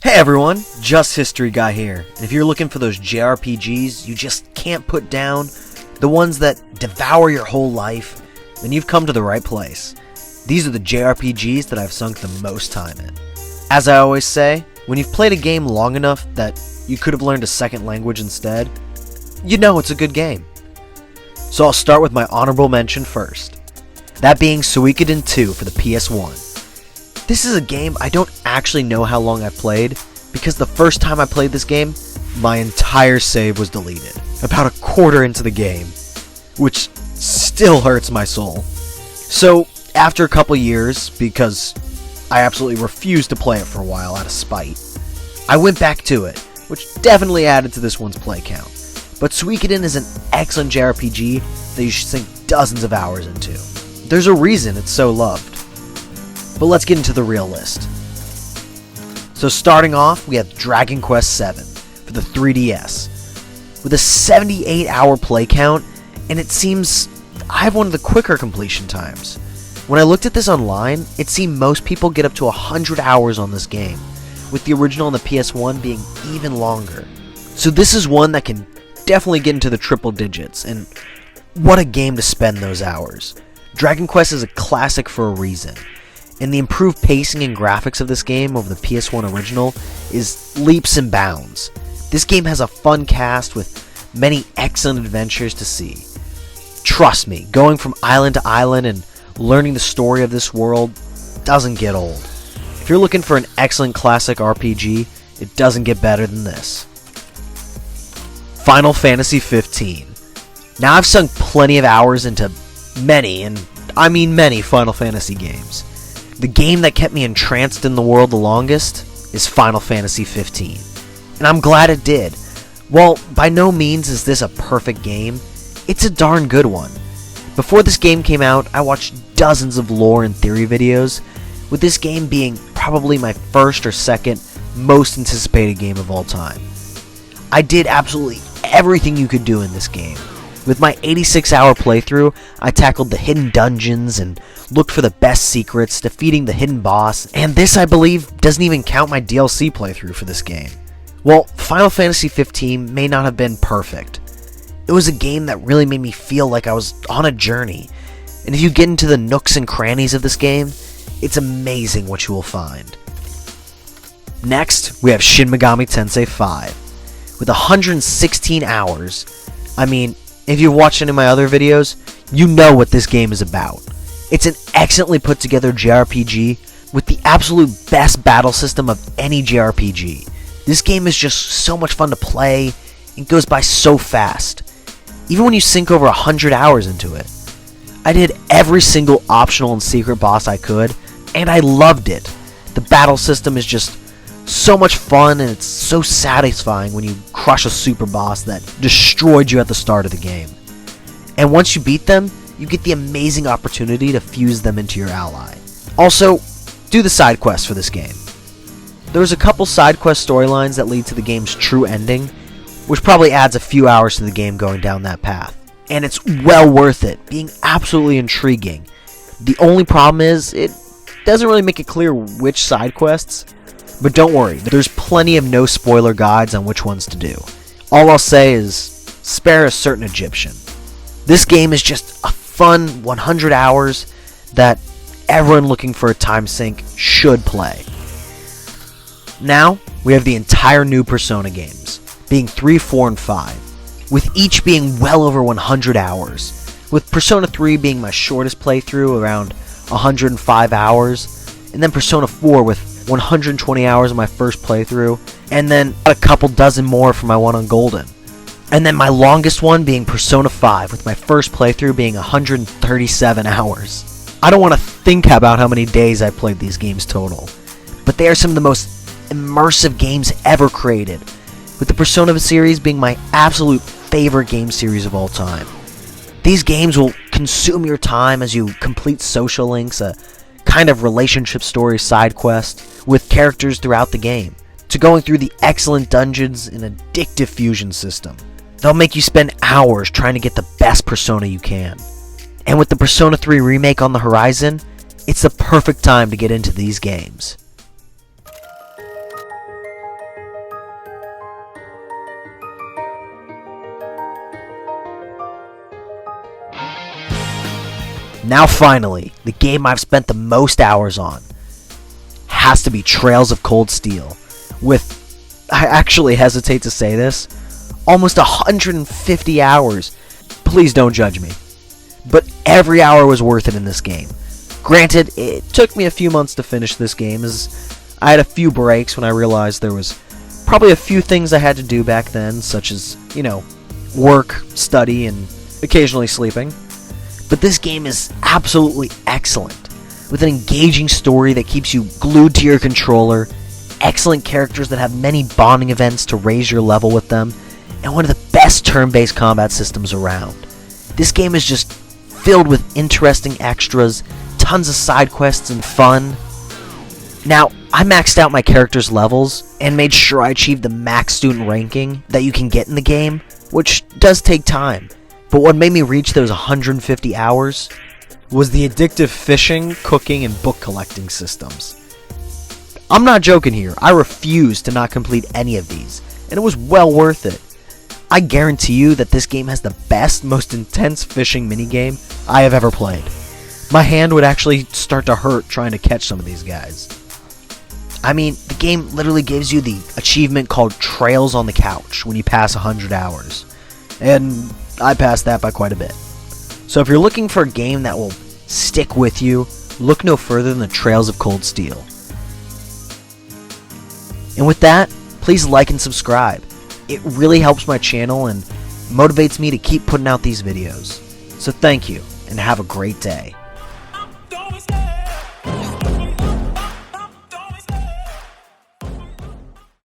Hey everyone, Just History Guy here, and if you're looking for those JRPGs you just can't put down, the ones that devour your whole life, then you've come to the right place. These are the JRPGs that I've sunk the most time in. As I always say, when you've played a game long enough that you could have learned a second language instead, you know it's a good game. So I'll start with my honorable mention first, that being Suikoden 2 for the PS1. This is a game I don't actually know how long I've played, because the first time I played this game, my entire save was deleted, about a quarter into the game, which still hurts my soul. So, after a couple years, because I absolutely refused to play it for a while out of spite, I went back to it, which definitely added to this one's play count. But Suikoden is an excellent JRPG that you should sink dozens of hours into. There's a reason it's so loved. But let's get into the real list. So starting off, we have Dragon Quest VII for the 3DS, with a 78-hour play count, and it seems I have one of the quicker completion times. When I looked at this online, it seemed most people get up to 100 hours on this game, with the original on the PS1 being even longer. So this is one that can definitely get into the triple digits, and what a game to spend those hours. Dragon Quest is a classic for a reason, and the improved pacing and graphics of this game over the PS1 original is leaps and bounds. This game has a fun cast with many excellent adventures to see. Trust me, going from island to island and learning the story of this world doesn't get old. If you're looking for an excellent classic RPG, it doesn't get better than this. Final Fantasy 15. Now I've sunk plenty of hours into many, and I mean many, Final Fantasy games. The game that kept me entranced in the world the longest is Final Fantasy 15, and I'm glad it did. While by no means is this a perfect game, it's a darn good one. Before this game came out, I watched dozens of lore and theory videos, with this game being probably my first or second most anticipated game of all time. I did absolutely everything you could do in this game. With my 86-hour playthrough, I tackled the hidden dungeons and looked for the best secrets, defeating the hidden boss, and this, I believe, doesn't even count my DLC playthrough for this game. Well, Final Fantasy 15 may not have been perfect. It was a game that really made me feel like I was on a journey, and if you get into the nooks and crannies of this game, it's amazing what you will find. Next, we have Shin Megami Tensei 5. With 116 hours, I mean, if you've watched any of my other videos, you know what this game is about. It's an excellently put together JRPG with the absolute best battle system of any JRPG. This game is just so much fun to play and goes by so fast, even when you sink over 100 hours into it. I did every single optional and secret boss I could, and I loved it. The battle system is just so much fun, and it's so satisfying when you crush a super boss that destroyed you at the start of the game. And once you beat them, you get the amazing opportunity to fuse them into your ally. Also, do the side quests for this game. There's a couple side quest storylines that lead to the game's true ending, which probably adds a few hours to the game going down that path. And it's well worth it, being absolutely intriguing. The only problem is, it doesn't really make it clear which side quests, but don't worry, there's plenty of no spoiler guides on which ones to do. All I'll say is, spare a certain Egyptian. This game is just a fun 100 hours that everyone looking for a time sink should play. Now, we have the entire new Persona games, being 3, 4, and 5, with each being well over 100 hours, with Persona 3 being my shortest playthrough, around 105 hours, and then Persona 4 with 120 hours of my first playthrough, and then a couple dozen more for my one on Golden. And then my longest one being Persona 5, with my first playthrough being 137 hours. I don't want to think about how many days I played these games total, but they are some of the most immersive games ever created, with the Persona series being my absolute favorite game series of all time. These games will consume your time as you complete social links, a kind of relationship story side quest with characters throughout the game, to going through the excellent dungeons and addictive fusion system. They'll make you spend hours trying to get the best Persona you can. And with the Persona 3 remake on the horizon, it's the perfect time to get into these games. Now finally, the game I've spent the most hours on has to be Trails of Cold Steel, with, I actually hesitate to say this, almost 150 hours. Please don't judge me. But every hour was worth it in this game. Granted, it took me a few months to finish this game, as I had a few breaks when I realized there was probably a few things I had to do back then, such as, work, study, and occasionally sleeping. But this game is absolutely excellent, with an engaging story that keeps you glued to your controller, excellent characters that have many bonding events to raise your level with them, and one of the best turn-based combat systems around. This game is just filled with interesting extras, tons of side quests and fun. Now, I maxed out my character's levels and made sure I achieved the max student ranking that you can get in the game, which does take time. But what made me reach those 150 hours was the addictive fishing, cooking, and book collecting systems. I'm not joking here, I refused to not complete any of these, and it was well worth it. I guarantee you that this game has the best, most intense fishing minigame I have ever played. My hand would actually start to hurt trying to catch some of these guys. I mean, the game literally gives you the achievement called Trails on the Couch when you pass 100 hours. And I passed that by quite a bit. So if you're looking for a game that will stick with you, look no further than the Trails of Cold Steel. And with that, please like and subscribe. It really helps my channel and motivates me to keep putting out these videos. So thank you, and have a great day.